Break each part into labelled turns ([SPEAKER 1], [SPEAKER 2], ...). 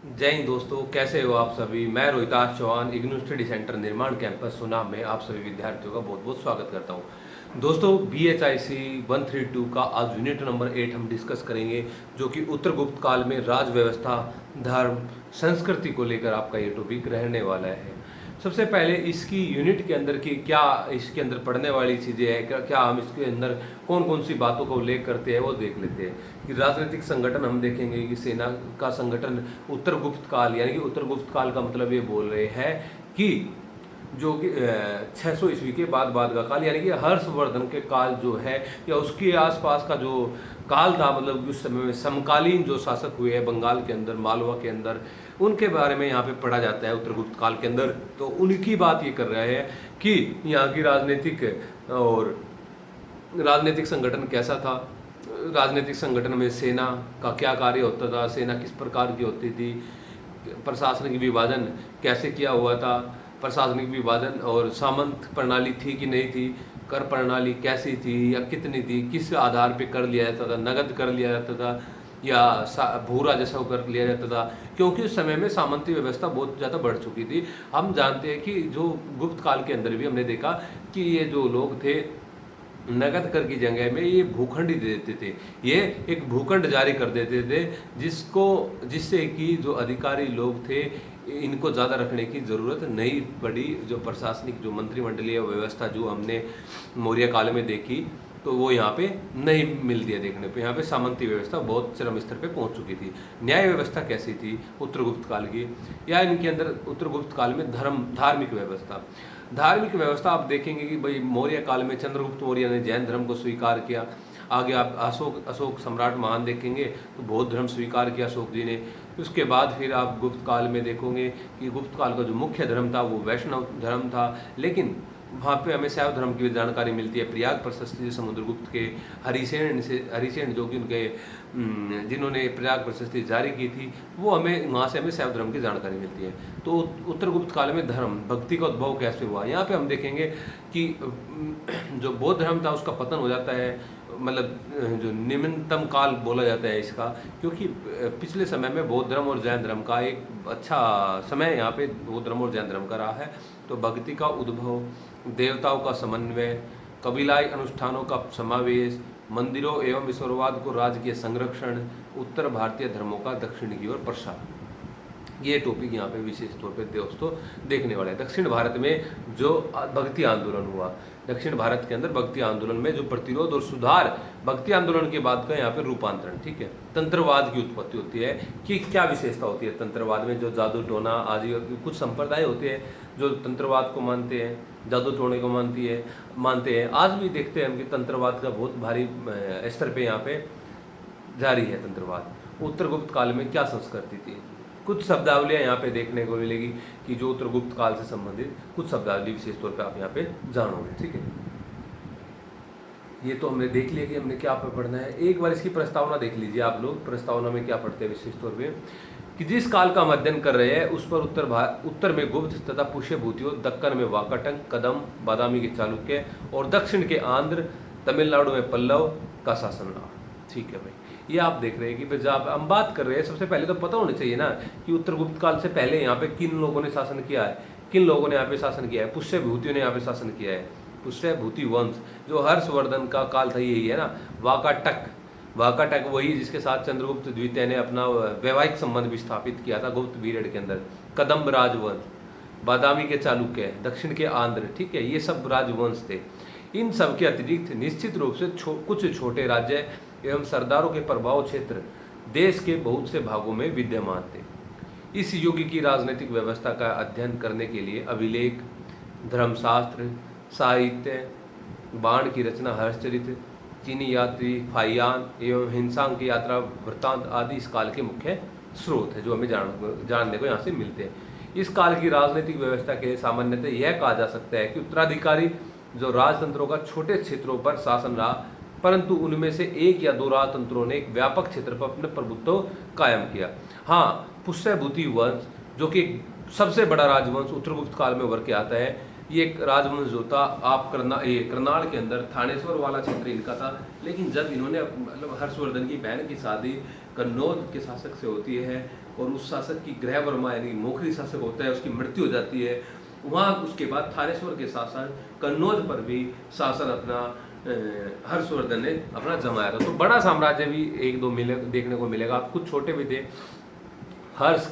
[SPEAKER 1] जय हिंद दोस्तों, कैसे हो आप सभी। मैं रोहिताश चौहान इग्नू स्टडी सेंटर निर्माण कैंपस सुनाम में आप सभी विद्यार्थियों का बहुत बहुत स्वागत करता हूं। दोस्तों, BHIC 132 का आज यूनिट नंबर 8 हम डिस्कस करेंगे, जो कि उत्तर गुप्त काल में राज व्यवस्था, धर्म, संस्कृति को लेकर आपका ये टॉपिक रहने वाला है। सबसे पहले इसकी यूनिट के अंदर की क्या इसके अंदर पढ़ने वाली चीज़ें हैं, क्या हम इसके अंदर कौन कौन सी बातों का उल्लेख करते हैं वो देख लेते हैं। कि राजनीतिक संगठन हम देखेंगे कि सेना का संगठन उत्तर गुप्त काल, यानी कि उत्तर गुप्त काल का मतलब ये बोल रहे हैं कि जो कि 600 ईस्वी के बाद का काल, यानी कि हर्षवर्धन के काल जो है या उसके आसपास का जो काल था, मतलब उस समय में समकालीन जो शासक हुए हैं बंगाल के अंदर, मालवा के अंदर, उनके बारे में यहाँ पे पढ़ा जाता है उत्तर गुप्त काल के अंदर। तो उनकी बात ये कर रहे हैं कि यहाँ की राजनीतिक संगठन कैसा था, राजनीतिक संगठन में सेना का क्या कार्य होता था, सेना किस प्रकार की होती थी, प्रशासनिक विभाजन कैसे किया हुआ था, प्रशासनिक विभाजन और सामंत प्रणाली थी कि नहीं थी, कर प्रणाली कैसी थी या कितनी थी, किस आधार पे कर लिया जाता था, नगद कर लिया जाता था या भू राजस्व कर लिया जाता था, क्योंकि उस समय में सामंती व्यवस्था बहुत ज़्यादा बढ़ चुकी थी। हम जानते हैं कि जो गुप्त काल के अंदर भी हमने देखा कि ये जो लोग थे नगद कर की जगह में ये भूखंड ही दे देते थे, ये एक भूखंड जारी कर देते थे जिससे कि जो अधिकारी लोग थे इनको ज़्यादा रखने की ज़रूरत नहीं पड़ी। जो प्रशासनिक जो मंत्रिमंडलीय व्यवस्था जो हमने मौर्य काल में देखी, तो वो यहाँ पे नहीं मिलती है देखने पे। यहाँ पे सामंती व्यवस्था बहुत चरम स्तर पे पहुँच चुकी थी। न्याय व्यवस्था कैसी थी उत्तर गुप्त काल की, या इनके अंदर उत्तर गुप्त काल में धार्मिक व्यवस्था आप देखेंगे कि भाई मौर्य काल में चंद्रगुप्त मौर्य ने जैन धर्म को स्वीकार किया। आगे आप अशोक सम्राट महान देखेंगे तो बौद्ध धर्म स्वीकार किया अशोक जी ने। उसके बाद फिर आप गुप्त काल में देखोगे कि गुप्त काल का जो मुख्य धर्म था वो वैष्णव धर्म था, लेकिन वहाँ पे हमें शैव धर्म की भी जानकारी मिलती है। प्रयाग प्रशस्ति समुद्रगुप्त के हरिसेन जो कि उनके जिन्होंने प्रयाग प्रशस्ति जारी की थी, वो वहाँ से हमें शैव धर्म की जानकारी मिलती है। तो उत्तर गुप्त काल में धर्म भक्ति का उद्भव कैसे हुआ, यहाँ पे हम देखेंगे कि जो बौद्ध धर्म था उसका पतन हो जाता है, मतलब जो निम्नतम काल बोला जाता है इसका, क्योंकि पिछले समय में बौद्ध धर्म और जैन धर्म का एक अच्छा समय यहाँ पे बौद्ध धर्म और जैन धर्म का रहा है। तो भक्ति का उद्भव, देवताओं का समन्वय, कबीलाई अनुष्ठानों का समावेश, मंदिरों एवं ईश्वरवाद को राजकीय संरक्षण, उत्तर भारतीय धर्मों का दक्षिण की ओर प्रसार, ये टॉपिक यहाँ पे विशेष तौर पे दोस्तों देखने वाले हैं। दक्षिण भारत में जो भक्ति आंदोलन हुआ, दक्षिण भारत के अंदर भक्ति आंदोलन में जो प्रतिरोध और सुधार, भक्ति आंदोलन के बाद का यहाँ पे रूपांतरण, ठीक है। तंत्रवाद की उत्पत्ति होती है कि क्या विशेषता होती है तंत्रवाद में, जो जादू टोना आदि कुछ संप्रदाय होते हैं जो तंत्रवाद को मानते हैं, जादू टोने को मानते हैं। आज भी देखते हैं हम कि तंत्रवाद का बहुत भारी स्तर पे यहाँ पे जारी है तंत्रवाद। उत्तर गुप्त काल में क्या संस्कृति थी, कुछ शब्दावलियाँ यहाँ पे देखने को मिलेगी कि जो उत्तर गुप्त काल से संबंधित कुछ शब्दावली विशेष तौर पे आप यहाँ पे जानोगे, ठीक है। ये तो हमने देख लिया कि हमने क्या पढ़ना है। एक बार इसकी प्रस्तावना देख लीजिए आप लोग, प्रस्तावना में क्या पढ़ते हैं विशेष तौर पे कि जिस काल का हम अध्ययन कर रहे हैं उस पर उत्तर में गुप्त तथा पुष्य भूतियों, दक्कन में वाकाटक, कदम, बादामी के चालुक्य और दक्षिण के आंध्र, तमिलनाडु में पल्लव का शासन रहा, ठीक है भाई। ये आप देख रहे हैं कि जब हम बात कर रहे हैं, सबसे पहले तो पता होना चाहिए ना कि उत्तर गुप्त काल से पहले यहाँ पे किन लोगों ने शासन किया है, किन लोगों ने यहाँ पे शासन किया है। पुष्य भूतियों ने यहाँ पे शासन किया है, पुष्य भूति वंश, जो हर्षवर्धन का काल था यही है ना। वाकाटक वही जिसके साथ चंद्रगुप्त द्वितीय ने अपना वैवाहिक संबंध भी स्थापित किया था गुप्त पीरियड के अंदर। कदम्ब राजवंश, बादामी के चालुक्य, दक्षिण के आंध्र, ठीक है, ये सब राजवंश थे। इन सब के अतिरिक्त निश्चित रूप से कुछ छोटे राज्य एवं सरदारों के प्रभाव क्षेत्र देश के बहुत से भागों में विद्यमान थे। इस युग की राजनीतिक व्यवस्था का अध्ययन करने के लिए अभिलेख, धर्मशास्त्र, साहित्य, बाण की रचना हर्षचरित, चीनी यात्री फाइयान एवं हिंसांग की यात्रा वृत्तांत आदि इस काल के मुख्य स्रोत है जो हमें जानने को यहाँ से मिलते हैं। इस काल की राजनीतिक व्यवस्था के सामान्यतः यह कहा जा सकता है कि उत्तराधिकारी जो राजतंत्रों का छोटे क्षेत्रों पर शासन रहा, परंतु उनमें से एक या दो राजतंत्रों ने एक व्यापक क्षेत्र पर अपने प्रभुत्व कायम किया। हाँ, पुष्य भूति वंश जो कि सबसे बड़ा राजवंश उत्तर गुप्त काल में उभर के आता है, ये एक राजवंश जो था आप करनाल के अंदर थानेश्वर वाला क्षेत्र इनका था। लेकिन जब इन्होंने मतलब हर्षवर्धन की बहन की शादी कन्नौज के शासक से होती है और उस शासक की गृह वर्मा यानी मोखरी शासक होता है, उसकी मृत्यु हो जाती है। वहाँ उसके बाद थानेश्वर के शासन कन्नौज पर भी शासन अपना हर्षवर्धन ने अपना जमाया था। तो बड़ा साम्राज्य भी एक दो मिले देखने को मिलेगा। कुछ छोटे भी थे। हर्ष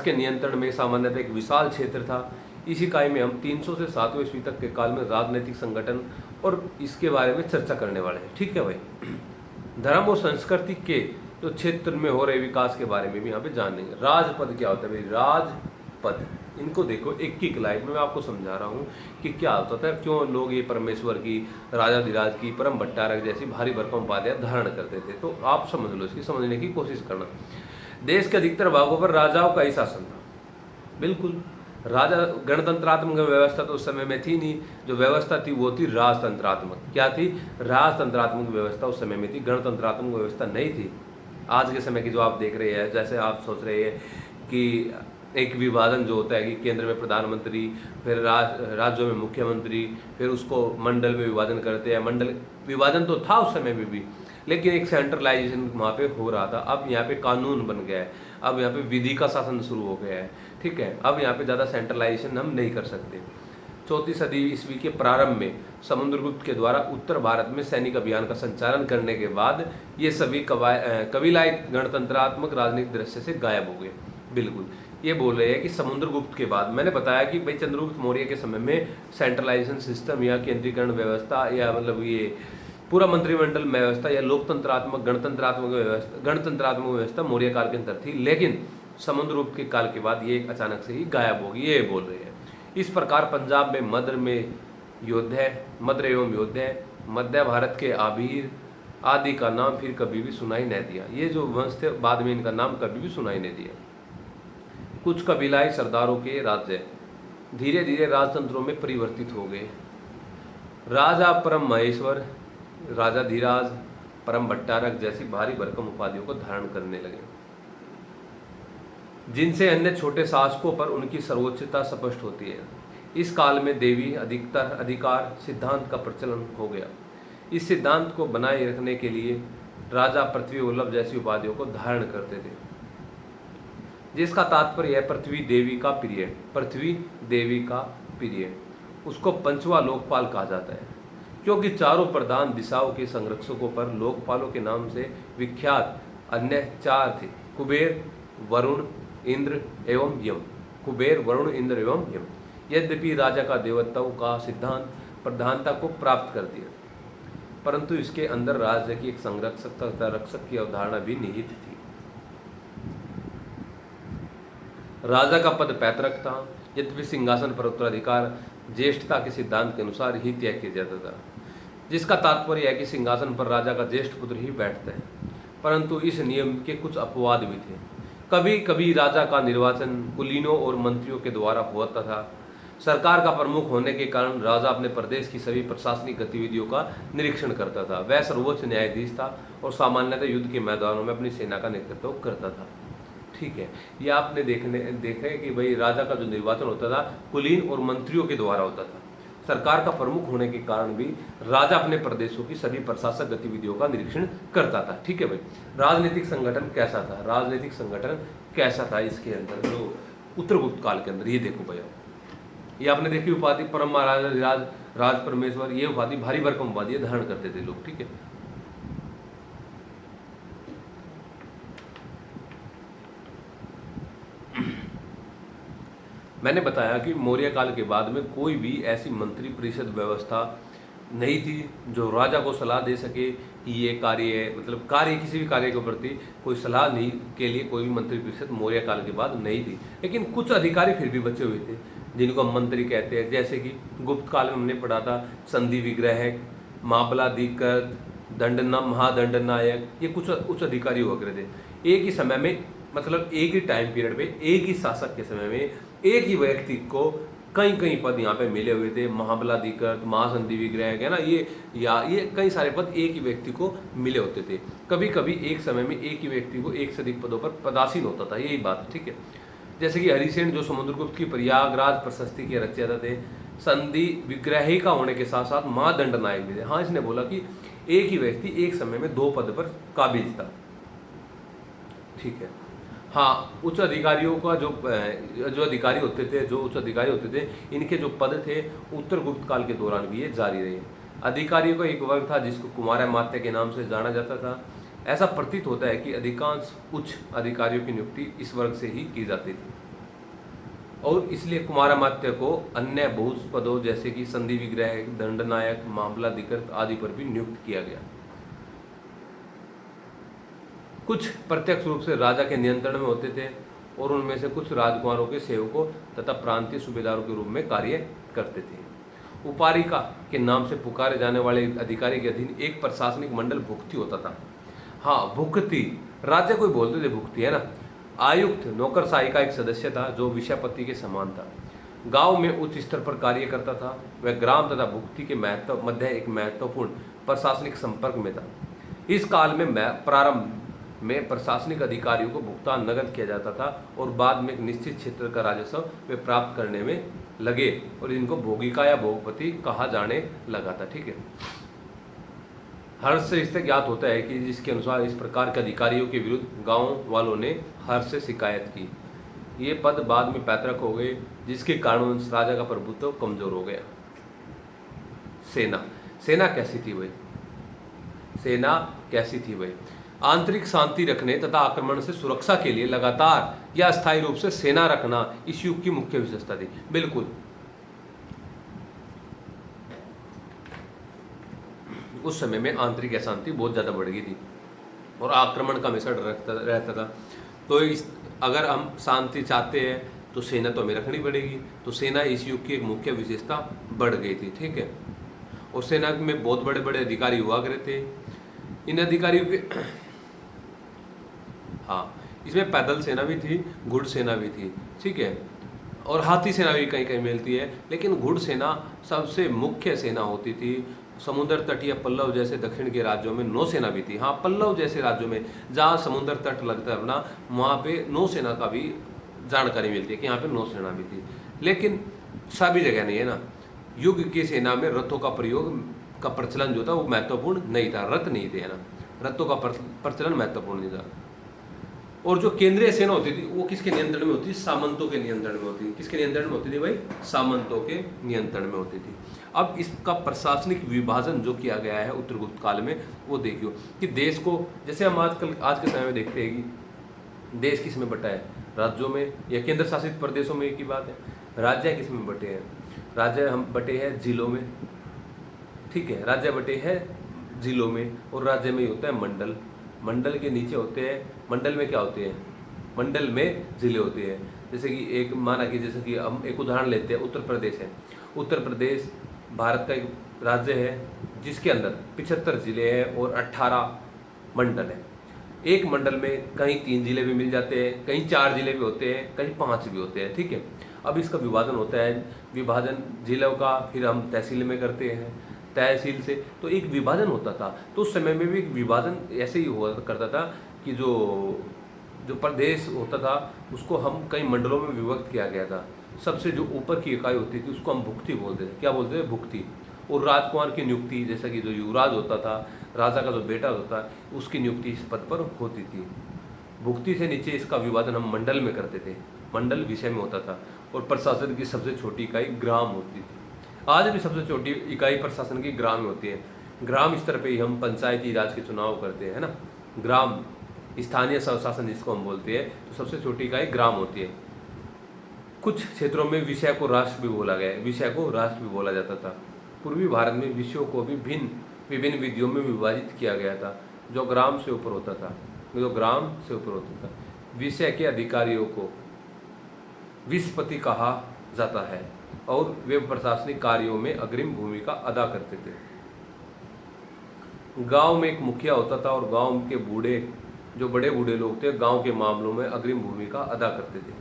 [SPEAKER 1] के नियंत्रण में सामान्यतः एक विशाल क्षेत्र था। इसी इकाई में हम 300 से 7वीं ईस्वी तक के काल में राजनीतिक संगठन और इसके बारे में चर्चा करने वाले हैं। ठीक है भाई। धर्म और संस्कृति के जो क्षेत्र में हो रहे विकास के बारे में भी यहाँ पे जानेंगे। राजपद क्या होता है भाई? राजपद, इनको देखो एक एक लाइन में मैं आपको समझा रहा हूँ कि क्या होता था, क्यों लोग ये परमेश्वर की, राजाधिराज की, परम भट्टारक जैसी भारी भरकम उपाधियां धारण करते थे। तो आप समझ लो, इसकी समझने की कोशिश करना। देश के अधिकतर भागों पर राजाओं का ही शासन था। बिल्कुल, राजा गणतंत्रात्मक व्यवस्था तो उस समय में थी नहीं। जो व्यवस्था थी वो थी राजतंत्रात्मक। क्या थी? राजतंत्रात्मक व्यवस्था उस समय में थी, गणतंत्रात्मक व्यवस्था नहीं थी। आज के समय की जो आप देख रहे हैं, जैसे आप सोच रहे हैं कि एक विभाजन जो होता है कि केंद्र में प्रधानमंत्री, फिर राज्यों में मुख्यमंत्री, फिर उसको मंडल में विभाजन करते हैं। मंडल विभाजन तो था उस समय में भी, लेकिन एक सेंट्रलाइजेशन वहाँ पे हो रहा था। अब यहाँ पे कानून बन गया है, अब यहाँ पे विधि का शासन शुरू हो गया है। ठीक है, अब यहाँ पे ज़्यादा सेंट्रलाइजेशन हम नहीं कर सकते। 4वीं सदी ईस्वी के प्रारंभ में समुद्रगुप्त के द्वारा उत्तर भारत में सैनिक अभियान का संचालन करने के बाद ये सभी कबीलाई गणतंत्रात्मक राजनीतिक दृश्य से गायब हो गए। बिल्कुल, ये बोल रहे हैं कि समुद्रगुप्त के बाद, मैंने बताया कि भाई चंद्रगुप्त मौर्य के समय में सेंट्रलाइजेशन सिस्टम या केंद्रीकरण व्यवस्था या मतलब ये पूरा मंत्रिमंडल व्यवस्था या लोकतंत्रात्मक गणतंत्रात्मक व्यवस्था मौर्य काल के अंदर थी, लेकिन समुद्रगुप्त के काल के बाद ये अचानक से ही गायब होगी, ये बोल रहे हैं। इस प्रकार पंजाब में मद्र एवं योद्धा, मध्य भारत के आबिर आदि का नाम फिर कभी भी सुनाई नहीं दिया। ये जो वंश थे बाद में इनका नाम कभी भी सुनाई नहीं दिया। कुछ कबीलाई सरदारों के राज्य धीरे धीरे राजतंत्रों में परिवर्तित हो गए। राजा परम महेश्वर, राजा धीराज, परम भट्टारक जैसी भारी भरकम उपाधियों को धारण करने लगे, जिनसे अन्य छोटे शासकों पर उनकी सर्वोच्चता स्पष्ट होती है। इस काल में देवी अधिकार सिद्धांत का प्रचलन हो गया। इस सिद्धांत को बनाए रखने के लिए राजा पृथ्वी वल्लभ जैसी उपाधियों को धारण करते थे, जिसका तात्पर्य है पृथ्वी देवी का पीरियड। पृथ्वी देवी का पीरियड, उसको पंचवा लोकपाल कहा जाता है, क्योंकि चारों प्रधान दिशाओं के संरक्षकों पर लोकपालों के नाम से विख्यात अन्य 4 थे: कुबेर, वरुण, इंद्र एवं यम। कुबेर, वरुण, इंद्र एवं यम। यद्यपि राजा का देवत्व का सिद्धांत प्रधानता को प्राप्त कर दिया, परंतु इसके अंदर राज्य की एक संरक्षक तथा रक्षक की अवधारणा भी निहित थी। राजा का पद पैतृक था, यद्यपि सिंहासन पर उत्तराधिकार ज्येष्ठता के सिद्धांत के अनुसार ही तय किया जाता था, जिसका तात्पर्य है कि सिंहासन पर राजा का ज्येष्ठ पुत्र ही बैठता है। परंतु इस नियम के कुछ अपवाद भी थे। कभी कभी राजा का निर्वाचन कुलीनों और मंत्रियों के द्वारा होता था। सरकार का प्रमुख होने के कारण राजा अपने प्रदेश की सभी प्रशासनिक गतिविधियों का निरीक्षण करता था। वह सर्वोच्च न्यायाधीश था और सामान्यतः युद्ध के मैदानों में अपनी सेना का नेतृत्व करता था। ठीक है, ये आपने देखा है कि भाई राजा का जो निर्वाचन होता था कुलीन और मंत्रियों के द्वारा होता था। सरकार का प्रमुख होने के कारण भी राजा अपने प्रदेशों की सभी प्रशासक गतिविधियों का निरीक्षण करता था। ठीक है भाई। राजनीतिक संगठन कैसा था? राजनीतिक संगठन कैसा था इसके अंदर जो उत्तरगुप्त काल के अंदर, ये देखो भैया, ये आपने देखी उपाधि परम महाराजा राज परमेश्वर, ये उपाधि भारी भरकम उपाधि धारण करते थे लोग। ठीक है, मैंने बताया कि मौर्य काल के बाद में कोई भी ऐसी मंत्री परिषद व्यवस्था नहीं थी जो राजा को सलाह दे सके कि ये कार्य है, मतलब कार्य किसी भी कार्य के प्रति कोई सलाह नहीं के लिए कोई भी मंत्री परिषद मौर्य काल के बाद नहीं थी। लेकिन कुछ अधिकारी फिर भी बचे हुए थे जिनको हम मंत्री कहते हैं। जैसे कि गुप्त काल में हमने पढ़ा था संधि विग्रहक, मामलाधिकृत, महादंडनायक, ये कुछ उच्च अधिकारी हुआ करते थे। एक ही समय में, मतलब एक ही टाइम पीरियड में, एक ही शासक के समय में एक ही व्यक्ति को कई कई पद यहाँ पे मिले हुए थे। महाबलाधिकृत, महासंधि विग्रहक, है ना, ये कई सारे पद एक ही व्यक्ति को मिले होते थे। कभी कभी एक समय में एक ही व्यक्ति को एक से अधिक पदों पर पदासीन होता था, यही बात। ठीक है, जैसे कि हरिसेन जो समुद्रगुप्त की प्रयागराज प्रशस्ति के रचयिता थे, संधि विग्रहिका होने के साथ साथ महादंडनायक भी थे। हाँ, इसने बोला कि एक ही व्यक्ति एक समय में 2 पद पर काबिज था। ठीक है। हाँ, उच्च अधिकारियों का जो अधिकारी होते थे, जो उच्च अधिकारी होते थे, इनके जो पद थे उत्तर गुप्त काल के दौरान भी ये जारी रहे। अधिकारियों का एक वर्ग था जिसको कुमारमात्य के नाम से जाना जाता था। ऐसा प्रतीत होता है कि अधिकांश उच्च अधिकारियों की नियुक्ति इस वर्ग से ही की जाती थी और इसलिए कुमारमात्य को अन्य बहुत पदों जैसे कि संधि विग्रह, दंडनायक, मामलाधिकृत आदि पर भी नियुक्त किया गया। कुछ प्रत्यक्ष रूप से राजा के नियंत्रण में होते थे और उनमें से कुछ राजकुमारों के सेवकों तथा प्रांतीय सूबेदारों के रूप में कार्य करते थे। उपारिका के नाम से पुकारे जाने वाले अधिकारी के अधीन एक प्रशासनिक मंडल भुक्ति होता था। हाँ, भुक्ति, राज्य को बोलते थे भुक्ति, है ना। आयुक्त नौकरशाही का एक सदस्य था जो विषयपति के समान था। गांव में उच्च स्तर पर कार्य करता था। वह ग्राम तथा भुक्ति के मध्य एक महत्वपूर्ण प्रशासनिक संपर्क में था। इस काल में प्रारंभ में प्रशासनिक अधिकारियों को भुगतान नगद किया जाता था और बाद में एक निश्चित क्षेत्र का राजस्व वे प्राप्त करने में लगे और इनको भोगिका या भोगपति कहा जाने लगा था। ठीक है। हर्ष से इससे ज्ञात होता है कि जिसके अनुसार इस प्रकार के अधिकारियों के विरुद्ध गांव वालों ने हर्ष से शिकायत की। ये पद बाद में पैतृक हो गए जिसके कारण राजा का प्रभुत्व कमजोर हो गया। सेना कैसी थी भाई? सेना कैसी थी भाई? आंतरिक शांति रखने तथा आक्रमण से सुरक्षा के लिए लगातार या अस्थायी रूप से सेना रखना इस युग की मुख्य विशेषता थी। बिल्कुल, उस समय में आंतरिक अशांति बहुत ज़्यादा बढ़ गई थी और आक्रमण का हमेशा डर रहता था। तो अगर हम शांति चाहते हैं तो सेना तो हमें रखनी पड़ेगी। तो सेना इस युग की एक मुख्य विशेषता बढ़ गई थी। ठीक है। और सेना में बहुत बड़े बड़े अधिकारी हुआ करते थे। इन अधिकारियों के हाँ, इसमें पैदल सेना भी थी, घुड़ सेना भी थी। ठीक है। और हाथी सेना भी कहीं कहीं मिलती है, लेकिन घुड़ सेना सबसे मुख्य सेना होती थी। समुद्र तट या पल्लव जैसे दक्षिण के राज्यों में नौसेना भी थी। हाँ, पल्लव जैसे राज्यों में जहाँ समुद्र तट लगता है ना, वहाँ पे नौसेना का भी जानकारी मिलती है कि यहाँ पे नौसेना भी थी। लेकिन सभी जगह नहीं है ना। युग की सेना में रथों का प्रयोग का प्रचलन जो था वो महत्वपूर्ण नहीं था। रथ नहीं थे, है ना। रथों का प्रचलन महत्वपूर्ण नहीं था। और जो केंद्रीय सेना होती थी वो किसके नियंत्रण में होती थी? सामंतों के नियंत्रण में होती थी। किसके नियंत्रण में होती थी भाई? सामंतों के नियंत्रण में होती थी। अब इसका प्रशासनिक विभाजन जो किया गया है उत्तर गुप्त काल में, वो देखियो कि देश को, जैसे हम आज के समय में देखते हैं कि देश किस में बटा है? राज्यों में या केंद्र शासित प्रदेशों में की बात है। राज्य किस में बटे हैं? राज्य हम बटे हैं जिलों में। ठीक है। राज्य बटे हैं जिलों में और राज्य में ही होता है मंडल। मंडल के नीचे होते हैं, मंडल में क्या होते हैं? मंडल में जिले होते हैं। जैसे कि एक माना कि जैसे कि हम एक उदाहरण लेते हैं, उत्तर प्रदेश है। उत्तर प्रदेश भारत का एक राज्य है जिसके अंदर 75 जिले हैं और 18 मंडल है। एक मंडल में कहीं 3 जिले भी मिल जाते हैं, कहीं 4 जिले भी होते हैं, कहीं 5 भी होते हैं। ठीक है। अब इसका विभाजन होता है, विभाजन जिलों का फिर हम तहसील में करते हैं, तहसील से तो एक विभाजन होता था। तो उस समय में भी एक विभाजन ऐसे ही हुआ करता था कि जो प्रदेश होता था उसको हम कई मंडलों में विभक्त किया गया था। सबसे जो ऊपर की इकाई होती थी उसको हम भुक्ति बोलते थे। क्या बोलते थे? भुक्ति। और राजकुमार की नियुक्ति, जैसा कि जो युवराज होता था, राजा का जो बेटा होता है, उसकी नियुक्ति इस पद पर होती थी। भुक्ति से नीचे इसका विभाजन हम मंडल में करते थे। मंडल विषय में होता था। और प्रशासन की सबसे छोटी इकाई ग्राम होती थी। आज भी सबसे छोटी इकाई प्रशासन की ग्राम होती है। ग्राम स्तर पे ही हम पंचायती राज के चुनाव करते हैं, है ना। ग्राम स्थानीय स्वशासन जिसको हम बोलते हैं, तो सबसे छोटी इकाई ग्राम होती है। कुछ क्षेत्रों में विषय को राष्ट्र भी बोला गया है, विषय को राष्ट्र भी बोला जाता था। पूर्वी भारत में विषयों को भी विभिन्न विधियों में विभाजित किया गया था जो ग्राम से ऊपर होता था। विषय के अधिकारियों को विस्पति कहा जाता है और वे प्रशासनिक कार्यों में अग्रिम भूमिका अदा करते थे। गांव में एक मुखिया होता था और गांव के बड़े बूढ़े लोग थे, गांव के मामलों में अग्रिम भूमिका अदा करते थे।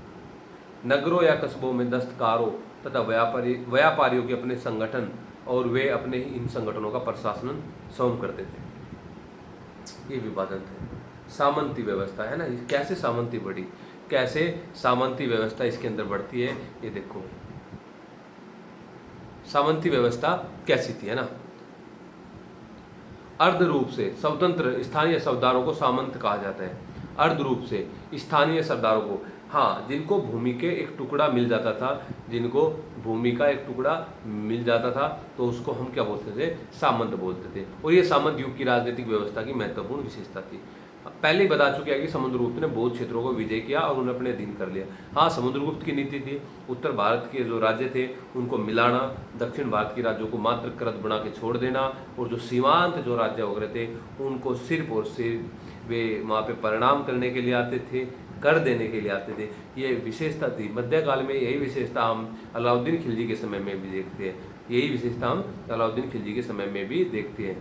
[SPEAKER 1] नगरों या कस्बों में दस्तकारों तथा व्यापारियों के अपने संगठन और वे अपने ही इन संगठनों का प्रशासन स्वयं करते थे। ये विभाजन थे। सामंती व्यवस्था है ना, कैसे सामंती बढ़ी, कैसे सामंती व्यवस्था इसके अंदर बढ़ती है, ये देखो। सामंती व्यवस्था कैसी थी, है ना। अर्ध रूप से स्वतंत्र स्थानीय सरदारों को सामंत कहा जाता है। अर्ध रूप से स्थानीय सरदारों को, हाँ, जिनको भूमि के एक टुकड़ा मिल जाता था, जिनको भूमि का एक टुकड़ा मिल जाता था, तो उसको हम क्या बोलते थे, सामंत बोलते थे। और ये सामंत युग की राजनीतिक व्यवस्था की महत्वपूर्ण विशेषता थी। पहले ही बता चुके हैं कि समुद्रगुप्त ने बहुत क्षेत्रों को विजय किया और उन्हें अपने अधीन कर लिया। हाँ, समुद्रगुप्त की नीति थी उत्तर भारत के जो राज्य थे उनको मिलाना, दक्षिण भारत के राज्यों को मात्र कृत बना के छोड़ देना, और जो सीमांत जो राज्य वगैरह थे उनको सिर्फ और सिर्फ वे वहाँ पे परिणाम करने के लिए आते थे, कर देने के लिए आते थे। ये विशेषता थी। मध्यकाल में यही विशेषता हम अलाउद्दीन खिलजी के समय में भी देखते हैं। यही विशेषता हम अलाउद्दीन खिलजी के समय में भी देखते हैं।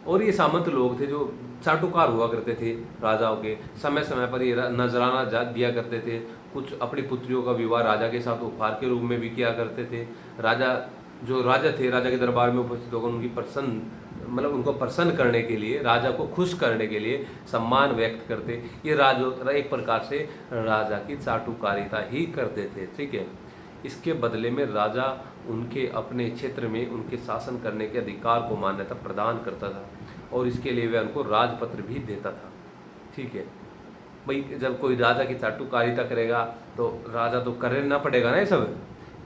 [SPEAKER 1] और ये सामंत लोग थे जो चाटुकार हुआ करते थे राजाओं के, समय समय पर ये नजराना दिया करते थे। कुछ अपनी पुत्रियों का विवाह राजा के साथ उपहार के रूप में भी किया करते थे। राजा जो राजा थे, राजा के दरबार में उपस्थित होकर उनकी उनको प्रसन्न करने के लिए, राजा को खुश करने के लिए सम्मान व्यक्त करते। ये राजा एक प्रकार से राजा की चाटुकारिता ही करते थे, ठीक है। इसके बदले में राजा उनके अपने क्षेत्र में उनके शासन करने के अधिकार को मान्यता प्रदान करता था, और इसके लिए वह उनको राजपत्र भी देता था, ठीक है। भाई जब कोई राजा की चाटुकारिता करेगा तो राजा तो करना पड़ेगा ना ये सब।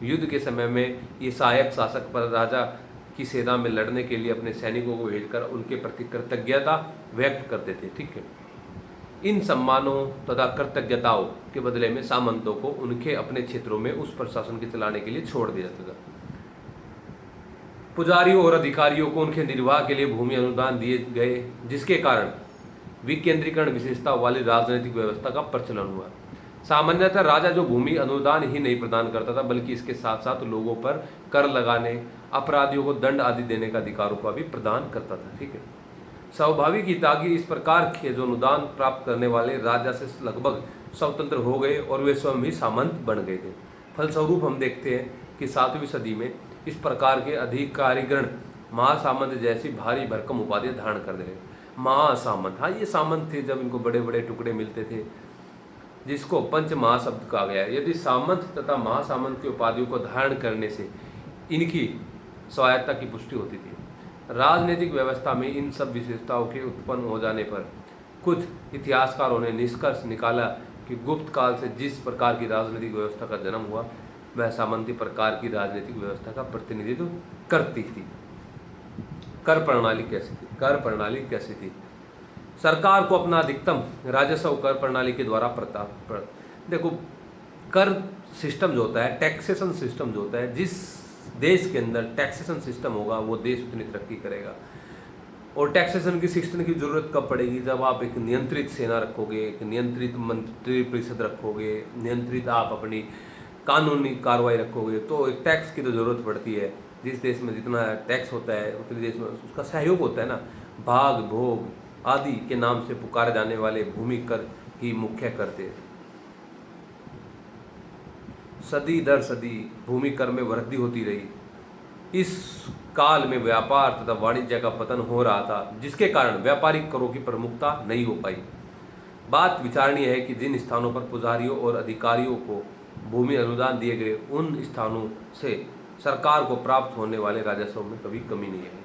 [SPEAKER 1] युद्ध के समय में ये सहायक शासक पर राजा की सेना में लड़ने के लिए अपने सैनिकों को भेजकर उनके प्रति कृतज्ञता व्यक्त करते थे, ठीक है। इन सम्मानों तथा कृतज्ञताओं के बदले में सामंतों को उनके अपने क्षेत्रों में उस प्रशासन के चलाने के लिए छोड़ दिया जाता था। पुजारियों और अधिकारियों को उनके निर्वाह के लिए भूमि अनुदान दिए गए, जिसके कारण विकेंद्रीकरण विशेषता वाली राजनीतिक व्यवस्था का प्रचलन हुआ। सामान्यतः राजा जो भूमि अनुदान ही नहीं प्रदान करता था, बल्कि इसके साथ साथ लोगों पर कर लगाने, अपराधियों को दंड आदि देने का अधिकारों का भी प्रदान करता था, ठीक है। स्वाभाविक ही था कि इस प्रकार के जो अनुदान प्राप्त करने वाले राजा से लगभग स्वतंत्र हो गए और वे स्वयं ही सामंत बन गए थे। फलस्वरूप हम देखते हैं कि 7वीं सदी में इस प्रकार के अधिकारीगण महासामंत जैसी भारी भरकम उपाधि धारण कर रहे। महासामंत, हाँ, ये सामंत थे जब इनको बड़े बड़े टुकड़े मिलते थे, जिसको पंच महाशब्द कहा गया है। यदि सामंत तथा महासामंत की उपाधियों को धारण करने से इनकी स्वायत्ता की पुष्टि होती थी। राजनीतिक व्यवस्था में इन सब विशेषताओं के उत्पन्न हो जाने पर कुछ इतिहासकारों ने निष्कर्ष निकाला कि गुप्त काल से जिस प्रकार की राजनीतिक व्यवस्था का जन्म हुआ वह सामंती प्रकार की राजनीतिक व्यवस्था का प्रतिनिधित्व करती थी। कर प्रणाली कैसी थी? कर प्रणाली कैसी थी? सरकार को अपना अधिकतम राजस्व कर प्रणाली के द्वारा देखो, कर सिस्टम जो होता है, टैक्सेशन सिस्टम जो होता है, जिस देश के अंदर टैक्सेशन सिस्टम होगा वो देश उतनी तरक्की करेगा। और टैक्सेशन की सिस्टम की जरूरत कब पड़ेगी? जब आप एक नियंत्रित सेना रखोगे, एक नियंत्रित मंत्री परिषद रखोगे, नियंत्रित आप अपनी कानूनी कार्रवाई रखोगे, तो एक टैक्स की तो जरूरत पड़ती है। जिस देश में जितना टैक्स होता है उतने देश में उसका सहयोग होता है ना। भाग भोग आदि के नाम से पुकारे जाने वाले भूमि कर ही मुख्य कर थे। सदी दर सदी भूमि कर में वृद्धि होती रही। इस काल में व्यापार तथा वाणिज्य का पतन हो रहा था, जिसके कारण व्यापारिक करों की प्रमुखता नहीं हो पाई। बात विचारणीय है कि जिन स्थानों पर पुजारियों और अधिकारियों को भूमि अनुदान दिए गए, उन स्थानों से सरकार को प्राप्त होने वाले राजस्व में कभी कमी नहीं आई।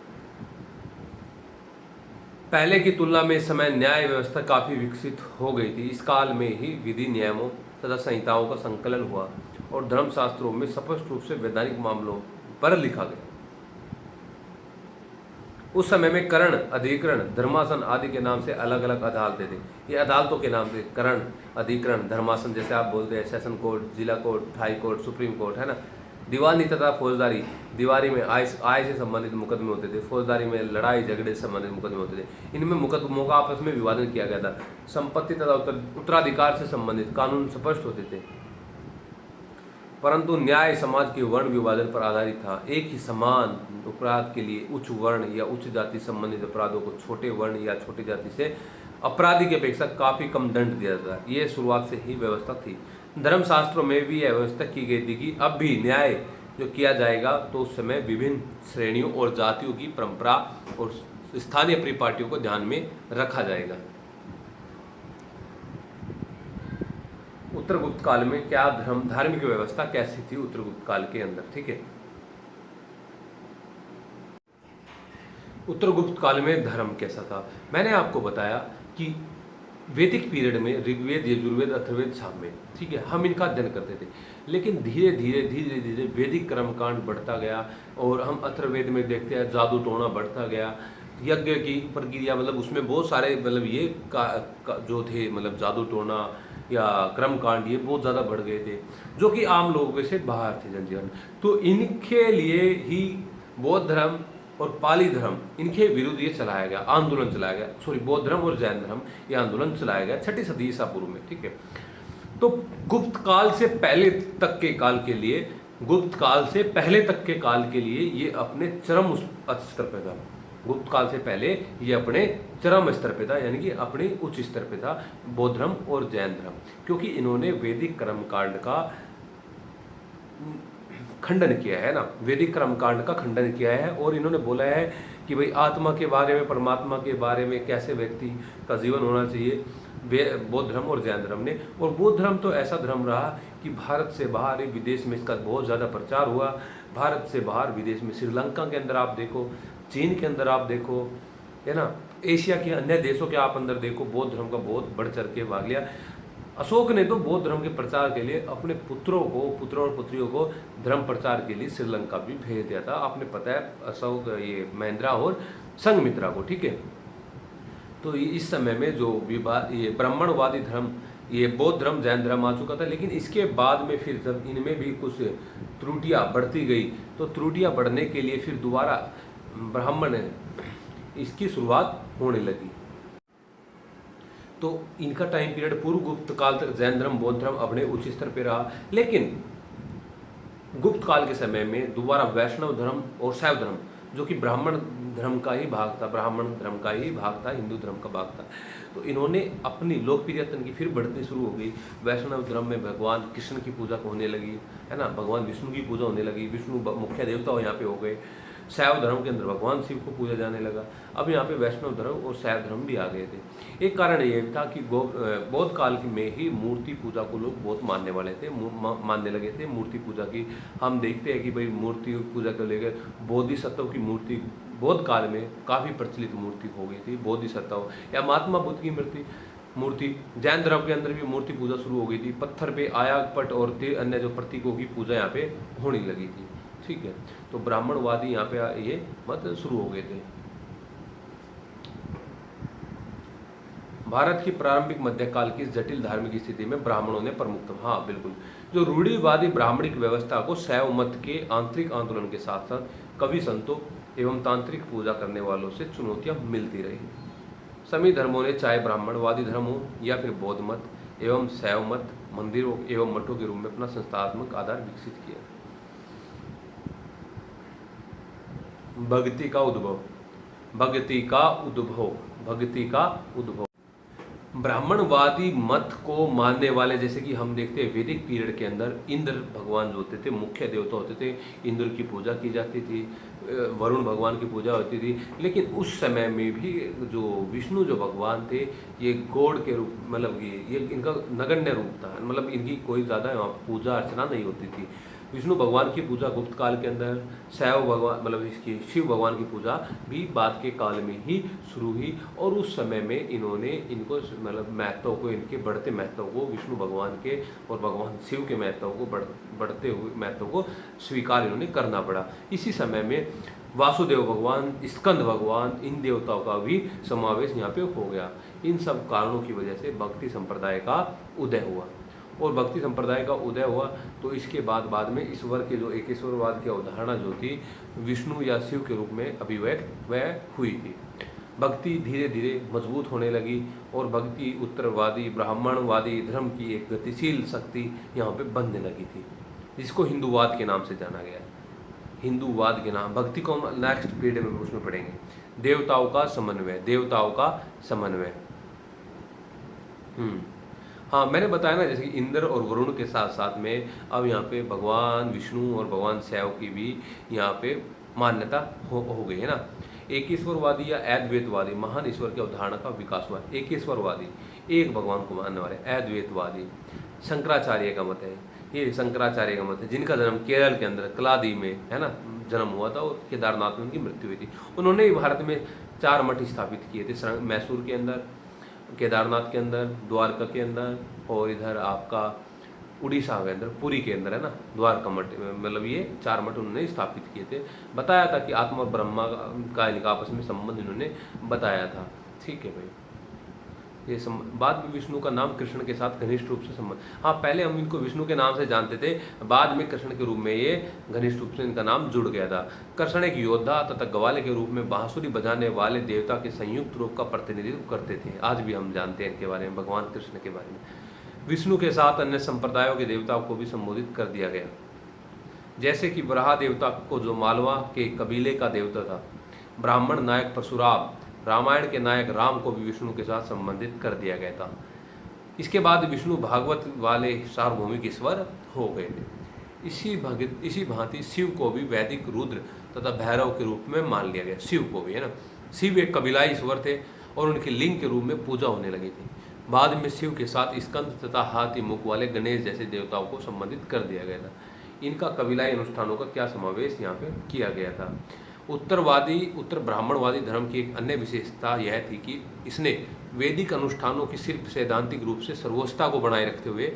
[SPEAKER 1] पहले की तुलना में इस समय न्याय व्यवस्था काफी विकसित हो गई थी। इस काल में ही विधि नियमों तथा संहिताओं का संकलन हुआ और धर्मशास्त्रों में स्पष्ट रूप से वैधानिक मामलों पर लिखा गया। उस समय में करण, अधिकरण, धर्मासन आदि के नाम से अलग अलग अदालतें थी। ये अदालतों के नाम से करण, अधिकरण, धर्मासन, जैसे आप बोलते हैं सेशन कोर्ट, जिला court, high court, supreme court, है ना। दीवानी तथा फौजदारी, दीवारी में आय से संबंधित मुकदमे होते थे, फौजदारी में लड़ाई झगड़े से संबंधित मुकदमे होते थे। इनमें मुकदमों का आपस में विभाजन किया गया था। संपत्ति तथा उत्तराधिकार से संबंधित कानून स्पष्ट होते थे, परंतु न्याय समाज के वर्ण विभाजन पर आधारित था। एक ही समान अपराध के लिए उच्च वर्ण या उच्च जाति संबंधित अपराधों को छोटे वर्ण या छोटी जाति से अपराधी की अपेक्षा काफी कम दंड दिया जाता है। ये शुरुआत से ही व्यवस्था थी। धर्मशास्त्रों में भी यह व्यवस्था की गई थी कि अब भी न्याय जो किया जाएगा तो उस समय विभिन्न श्रेणियों और जातियों की परंपरा और स्थानीय परिपाटियों को ध्यान में रखा जाएगा। उत्तर गुप्त काल में क्या धार्मिक व्यवस्था कैसी थी उत्तर गुप्त काल के अंदर, ठीक है। उत्तर गुप्त काल में धर्म कैसा था? मैंने आपको बताया कि वैदिक पीरियड में ऋग्वेद, यजुर्वेद, अथर्ववेद, सामवेद, ठीक है, हम इनका अध्ययन करते थे। लेकिन धीरे धीरे वैदिक कर्मकांड बढ़ता गया और हम अथर्ववेद में देखते हैं जादू टोना बढ़ता गया, यज्ञ की प्रक्रिया, मतलब उसमें बहुत सारे मतलब ये जो थे, मतलब जादू टोना या कर्मकांड, ये बहुत ज़्यादा बढ़ गए थे, जो कि आम लोगों से बाहर थे जनजीवन। तो इनके लिए ही बौद्ध धर्म और पाली धर्म, इनके विरुद्ध ये चलाया गया, आंदोलन चलाया गया, सॉरी, बौद्ध धर्म और जैन धर्म, ये आंदोलन चलाया गया 6ठी सदी ईसा पूर्व में, ठीक है। तो गुप्त काल से पहले तक के काल के लिए, गुप्त काल से पहले तक के काल के लिए ये अपने चरम स्तर पे था। गुप्त काल से पहले ये अपने चरम स्तर पे था, यानी कि अपने उच्च स्तर पे था बौद्ध धर्म और जैन धर्म, क्योंकि इन्होंने वैदिक कर्मकांड का खंडन किया है ना, वैदिक कर्मकांड का खंडन किया है, और इन्होंने बोला है कि भाई आत्मा के बारे में, परमात्मा के बारे में कैसे व्यक्ति का जीवन होना चाहिए, बौद्ध धर्म और जैन धर्म ने। और बौद्ध धर्म तो ऐसा धर्म रहा कि भारत से बाहर विदेश में इसका बहुत ज़्यादा प्रचार हुआ। भारत से बाहर विदेश में, श्रीलंका के अंदर आप देखो, चीन के अंदर आप देखो, है ना, एशिया के अन्य देशों के आप अंदर देखो, बौद्ध धर्म का बहुत बढ़ चढ़ के भाग लिया। अशोक ने तो बौद्ध धर्म के प्रचार के लिए अपने पुत्रों और पुत्रियों को धर्म प्रचार के लिए श्रीलंका भी भेज दिया था। आपने पता है अशोक, ये महेंद्रा और संघमित्रा को, ठीक है। तो इस समय में जो विवाद, ये ब्राह्मणवादी धर्म, ये बौद्ध धर्म, जैन धर्म आ चुका था। लेकिन इसके बाद में फिर जब इनमें भी कुछ त्रुटियां बढ़ती गई, तो त्रुटियां बढ़ने के लिए फिर दोबारा ब्राह्मण इसकी शुरुआत होने लगी। तो इनका टाइम पीरियड पूर्व गुप्त काल तक जैन धर्म, बौद्ध धर्म अपने उच्च स्तर पर रहा। लेकिन गुप्त काल के समय में दोबारा वैष्णव धर्म और शैव धर्म, जो कि ब्राह्मण धर्म का ही भाग था, ब्राह्मण धर्म का ही भाग था, हिंदू धर्म का भाग था, तो इन्होंने अपनी लोकप्रियता की फिर बढ़नी शुरू हो गई। वैष्णव धर्म में भगवान कृष्ण की पूजा होने लगी, है ना, भगवान विष्णु की पूजा होने लगी, विष्णु मुख्य देवता यहाँ पे हो गए। शैव धर्म के अंदर भगवान शिव को पूजा जाने लगा। अब यहाँ पे वैष्णव धर्म और शैव धर्म भी आ गए थे। एक कारण ये था कि बौद्ध काल में ही मूर्ति पूजा को लोग बहुत मानने वाले थे, मानने लगे थे मूर्ति पूजा की। हम देखते हैं कि भाई मूर्ति पूजा को लेकर बोधिसत्व की मूर्ति बौद्ध काल में काफ़ी प्रचलित मूर्ति हो गई थी, बोधिसत्व या महात्मा बुद्ध की मूर्ति। जैन धर्म के अंदर भी मूर्ति पूजा शुरू हो गई थी, पत्थर पे आया, पट और अन्य जो प्रतीकों की पूजा यहाँ पे होने लगी थी, ठीक है। तो ब्राह्मणवादी यहाँ पे ये मत शुरू हो गए थे। भारत की प्रारंभिक मध्यकाल की जटिल धार्मिक स्थिति में ब्राह्मणों ने प्रमुखतम, हाँ बिल्कुल, जो रूढ़िवादी ब्राह्मणिक व्यवस्था को शैव मत के आंतरिक आंदोलन के साथ साथ कवि संतों एवं तांत्रिक पूजा करने वालों से चुनौतियां मिलती रही। सभी धर्मों ने, चाहे ब्राह्मणवादी धर्म हो या फिर बौद्ध मत एवं शैव मत, मंदिरों एवं मठों के रूप में अपना संस्थात्मक आधार विकसित किया। भक्ति का उद्भव, भक्ति का उद्भव, भक्ति का उद्भव। ब्राह्मणवादी मत को मानने वाले, जैसे कि हम देखते हैं वैदिक पीरियड के अंदर इंद्र भगवान जो होते थे, मुख्य देवता होते थे, इंद्र की पूजा की जाती थी, वरुण भगवान की पूजा होती थी। लेकिन उस समय में भी जो विष्णु जो भगवान थे, ये गॉड के रूप, मतलब ये इनका नगण्य रूप था, मतलब इनकी कोई ज़्यादा पूजा अर्चना नहीं होती थी। विष्णु भगवान की पूजा गुप्त काल के अंदर, शैव भगवान मतलब इसकी शिव भगवान की पूजा भी बाद के काल में ही शुरू हुई। और उस समय में इन्होंने इनको मतलब महत्व को, इनके बढ़ते महत्व को, विष्णु भगवान के और भगवान शिव के महत्व को, बढ़ते हुए महत्व को स्वीकार इन्होंने करना पड़ा। इसी समय में वासुदेव भगवान, स्कंद भगवान, इन देवताओं का भी समावेश यहाँ पे हो गया। इन सब कारणों की वजह से भक्ति संप्रदाय का उदय हुआ। और भक्ति संप्रदाय का उदय हुआ तो इसके बाद में ईश्वर के जो एकेश्वरवाद की अवधारणा जो थी, विष्णु या शिव के रूप में अभिव्यक्त वह हुई थी। भक्ति धीरे धीरे मजबूत होने लगी और भक्ति उत्तरवादी ब्राह्मणवादी धर्म की एक गतिशील शक्ति यहाँ पे बनने लगी थी, जिसको हिंदूवाद के नाम से जाना गया। हिंदूवाद के नाम, भक्ति को हम नेक्स्ट पीरियड में उसमें पढ़ेंगे। देवताओं का समन्वय, देवताओं का समन्वय। हाँ, मैंने बताया ना, जैसे कि इंद्र और वरुण के साथ साथ में अब यहाँ पे भगवान विष्णु और भगवान शैव की भी यहाँ पे मान्यता हो गई है ना। एकेश्वरवादी या अद्वैतवादी महान ईश्वर की अवधारणा का विकास हुआ। एकेश्वरवादी, एक भगवान को मानने वाले। अद्वैतवादी शंकराचार्य का मत है, ये शंकराचार्य का मत है, जिनका जन्म केरल के अंदर कलादी में, है ना, जन्म हुआ था और केदारनाथ में उनकी मृत्यु हुई थी। उन्होंने भारत में 4 मठ स्थापित किए थे, मैसूर के अंदर, केदारनाथ के अंदर, द्वारका के अंदर, और इधर आपका उड़ीसा के अंदर, पुरी के अंदर, है ना, द्वारका मठ, मतलब ये 4 मठ उन्होंने स्थापित किए थे। बताया था कि आत्मा और ब्रह्मा का इनका आपस में संबंध इन्होंने बताया था। ठीक है भाई, ये बाद में विष्णु का नाम कृष्ण के साथ घनिष्ठ रूप से संबंध, हाँ पहले हम इनको विष्णु के नाम से जानते थे, बाद में कृष्ण के रूप में ये घनिष्ठ रूप से इनका नाम जुड़ गया था। कृष्ण एक योद्धा तथा ग्वाले के रूप में बांसुरी बजाने वाले देवता के संयुक्त रूप का प्रतिनिधित्व करते थे। आज भी हम जानते हैं इनके बारे में, भगवान कृष्ण के बारे में। विष्णु के साथ अन्य संप्रदायों के देवताओं को भी संबोधित कर दिया गया, जैसे कि वराह देवता को जो मालवा के कबीले का देवता था, ब्राह्मण नायक परशुराम, रामायण के नायक राम को भी विष्णु के साथ संबंधित कर दिया गया था। इसके बाद विष्णु भागवत वाले सार्वभौमिक ईश्वर हो गए थे। इसी भांति शिव को भी वैदिक रुद्र तथा भैरव के रूप में मान लिया गया। शिव को भी, है ना, शिव एक कबीलाई ईश्वर थे और उनके लिंग के रूप में पूजा होने लगी थी। बाद में शिव के साथ स्कंद तथा हाथी मुख वाले गणेश जैसे देवताओं को संबंधित कर दिया गया था। इनका कबीलाई अनुष्ठानों का क्या समावेश यहाँ पे किया गया था। उत्तर ब्राह्मणवादी धर्म की एक अन्य विशेषता यह थी कि इसने वैदिक अनुष्ठानों की सिर्फ सैद्धांतिक रूप से सर्वोच्चता को बनाए रखते हुए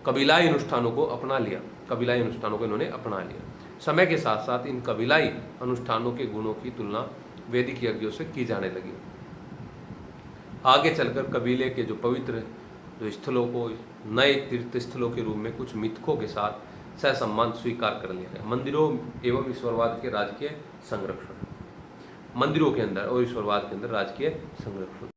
[SPEAKER 1] कबीलाई अनुष्ठानों को अपना लिया। कबीलाई अनुष्ठानों को इन्होंने अपना लिया। समय के साथ साथ इन कबीलाई अनुष्ठानों के गुणों की तुलना वैदिक यज्ञों से की जाने लगी। आगे चलकर कबीले के जो पवित्र जो स्थलों को नए तीर्थ स्थलों के रूप में कुछ मिथकों के साथ सहसम्मान स्वीकार कर लिया गया। मंदिरों एवं ईश्वरवाद के राजकीय संरक्षण, मंदिरों के अंदर और ईश्वरवाद के अंदर राजकीय संरक्षण।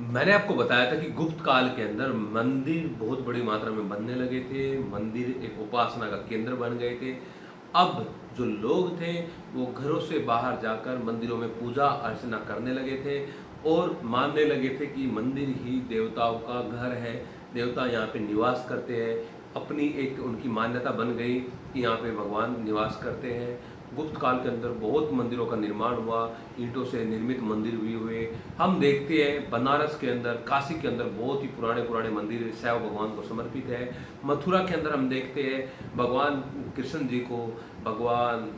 [SPEAKER 1] मैंने आपको बताया था कि गुप्त काल के अंदर मंदिर बहुत बड़ी मात्रा में बनने लगे थे। मंदिर एक उपासना का केंद्र बन गए थे। अब जो लोग थे वो घरों से बाहर जाकर मंदिरों में पूजा अर्चना करने लगे थे और मानने लगे थे कि मंदिर ही देवताओं का घर है, देवता यहाँ पे निवास करते हैं। अपनी एक उनकी मान्यता बन गई कि यहाँ पे भगवान निवास करते हैं। गुप्त काल के अंदर बहुत मंदिरों का निर्माण हुआ, ईंटों से निर्मित मंदिर भी हुए। हम देखते हैं बनारस के अंदर, काशी के अंदर बहुत ही पुराने पुराने मंदिर शैव भगवान को समर्पित है। मथुरा के अंदर हम देखते हैं भगवान कृष्ण जी को, भगवान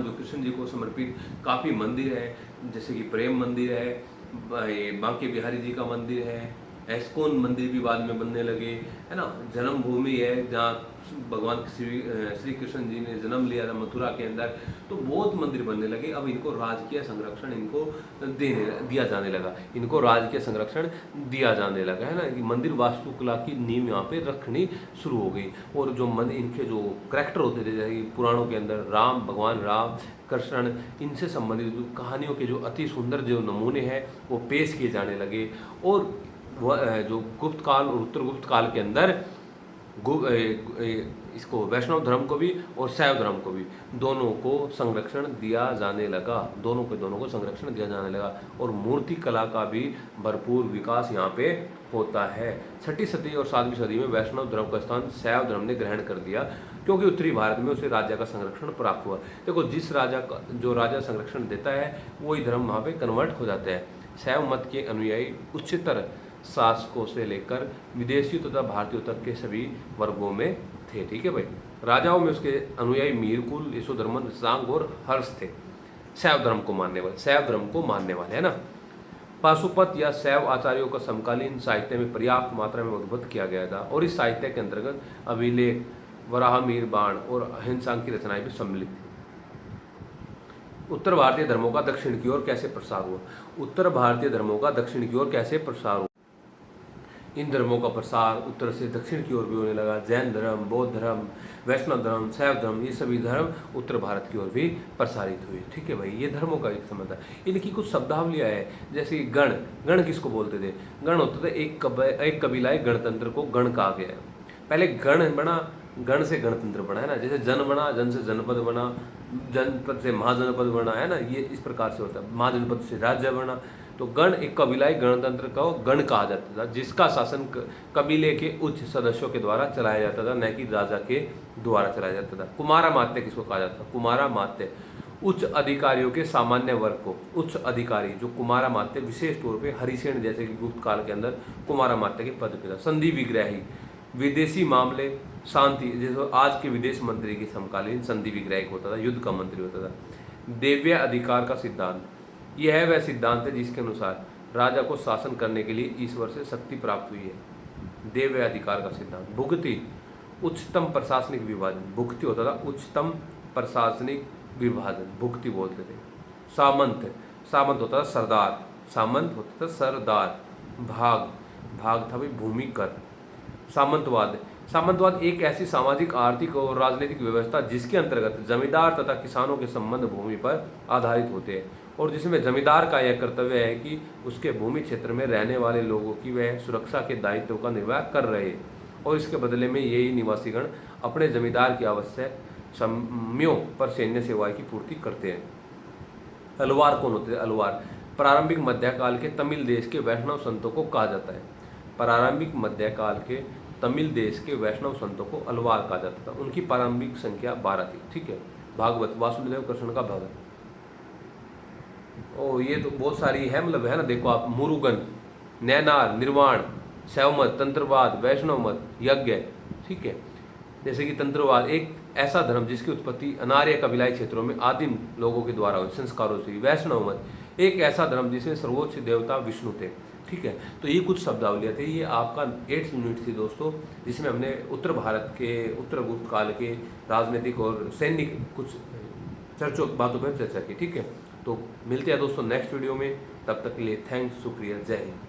[SPEAKER 1] जो कृष्ण जी को समर्पित काफ़ी मंदिर है, जैसे कि प्रेम मंदिर है, बांके बिहारी जी का मंदिर है, एस्कॉन मंदिर भी बाद में बनने लगे, है ना। जन्मभूमि है जहाँ भगवान श्री कृष्ण जी ने जन्म लिया था, मथुरा के अंदर। तो बहुत मंदिर बनने लगे। अब इनको राजकीय संरक्षण इनको दिया जाने लगा, इनको राजकीय संरक्षण दिया जाने लगा, है ना। कि मंदिर वास्तुकला की नींव यहाँ पे रखनी शुरू हो गई। और जो इनके जो करैक्टर होते थे, जैसे पुराणों के अंदर राम, भगवान राम, कृष्ण, इनसे संबंधित जो कहानियों के जो अति सुंदर जो नमूने हैं वो पेश किए जाने लगे। और वह जो गुप्त काल और उत्तर गुप्त काल के अंदर इसको वैष्णव धर्म को भी और शैव धर्म को भी दोनों को संरक्षण दिया जाने लगा, दोनों को संरक्षण दिया जाने लगा। और मूर्ति कला का भी भरपूर विकास यहाँ पे होता है। 6वीं सदी और 7वीं सदी में वैष्णव धर्म का स्थान शैव धर्म ने ग्रहण कर दिया, क्योंकि उत्तरी भारत में उसे राजा का संरक्षण प्राप्त हुआ। देखो, जिस राजा का जो राजा संरक्षण देता है वही धर्म वहाँ पे कन्वर्ट हो जाता है। शैव मत के अनुयायी उच्चतर शासकों से लेकर विदेशियों तथा भारतीयों तक के सभी वर्गों में थे। ठीक है भाई। राजाओं में उसके अनुयायी मीरकुल, यशोधर्मन, सांग और हर्ष थे, शैव धर्म को मानने वाले, है ना। पाशुपत या शैव आचार्यों का समकालीन साहित्य में पर्याप्त मात्रा में उद्भुत किया गया था और इस साहित्य के अंतर्गत अभिलेख, वराहमिहिर बाण और अहिंसा की रचनाएं भी सम्मिलित थी। उत्तर भारतीय धर्मों का दक्षिण की ओर कैसे प्रसार हुआ? उत्तर भारतीय धर्मों का दक्षिण की ओर कैसे प्रसार हुआ? इन धर्मों का प्रसार उत्तर से दक्षिण की ओर भी होने लगा। जैन धर्म, बौद्ध धर्म, वैष्णव धर्म, शैव धर्म, ये सभी धर्म उत्तर भारत की ओर भी प्रसारित हुए। ठीक है भाई, ये धर्मों का एक संबंध है। इनकी कुछ शब्दावलियाँ है, जैसे गण किसको बोलते थे? गण होता था एक कबीलाई गणतंत्र को गण कहा गया। पहले गण बना, गण से गणतंत्र बना, है ना। जैसे जन बना, जन से जनपद बना, जनपद से महाजनपद बना, है ना। ये इस प्रकार से होता है। महाजनपद से राज्य बना। तो गण एक कबीलाई गणतंत्र का गण कहा जाता था, जिसका शासन कबीले के उच्च सदस्यों के द्वारा चलाया जाता था, न कि राजा के द्वारा चलाया जाता था। कुमारा मात्य किसको कहा जाता था? कुमारा मात्य उच्च अधिकारियों के सामान्य वर्ग को, उच्च अधिकारी जो कुमारा मात्य, विशेष तौर पे हरिसेन जैसे कि गुप्त काल के अंदर कुमारा मात्य के पद पे था। संधि विग्रही, विदेशी मामले शांति, जैसे आज के विदेश मंत्री के समकालीन संधि विग्रही होता था, युद्ध का मंत्री होता था। देव्य अधिकार का सिद्धांत, यह है वह सिद्धांत है जिसके अनुसार राजा को शासन करने के लिए ईश्वर से शक्ति प्राप्त हुई है। देव अधिकार का सिद्धांत। भुक्ति उच्चतम प्रशासनिक विभाजन। भुक्ति होता था उच्चतम प्रशासनिक विभाजन, भुक्ति बोलते थे। सामंत, सामंत होता था सरदार, सामंत होता था सरदार। भाग, भाग था भाई भूमि कर। सामंतवाद, सामंतवाद एक ऐसी सामाजिक, आर्थिक और राजनीतिक व्यवस्था जिसके अंतर्गत जमींदार तथा किसानों के संबंध भूमि पर आधारित होते हैं और जिसमें जमींदार का यह कर्तव्य है कि उसके भूमि क्षेत्र में रहने वाले लोगों की वह सुरक्षा के दायित्व का निर्वाह कर रहे हैं और इसके बदले में यही निवासीगण अपने जमींदार की आवश्यक समयों पर सैन्य सेवाएं की पूर्ति करते हैं। अलवार कौन होते हैं? अलवार प्रारंभिक मध्यकाल के तमिल देश के वैष्णव संतों को कहा जाता है। प्रारंभिक मध्यकाल के तमिल देश के वैष्णव संतों को अलवार कहा जाता था। उनकी प्रारंभिक संख्या 12 थी। ठीक है। भागवत, वासुदेव कृष्ण का भगत। ओ ये तो बहुत सारी है, मतलब है ना। देखो आप, मुरुगन, नैनार, निर्वाण, शैवमत, तंत्रवाद, वैष्णव मत, यज्ञ। ठीक है। जैसे कि तंत्रवाद एक ऐसा धर्म जिसकी उत्पत्ति अनार्य कबीलाई क्षेत्रों में आदिम लोगों के द्वारा हुई, संस्कारों से हुई। वैष्णव मत एक ऐसा धर्म जिसमें सर्वोच्च देवता विष्णु थे। ठीक है। तो ये कुछ शब्दावलियाँ थे। ये आपका 8th यूनिट थी दोस्तों, जिसमें हमने उत्तर भारत के, उत्तर गुप्त काल के राजनीतिक और सैनिक कुछ चर्चों बातों पर चर्चा की। ठीक है। तो मिलते हैं दोस्तों नेक्स्ट वीडियो में, तब तक के लिए थैंक्स, शुक्रिया, जय हिंद।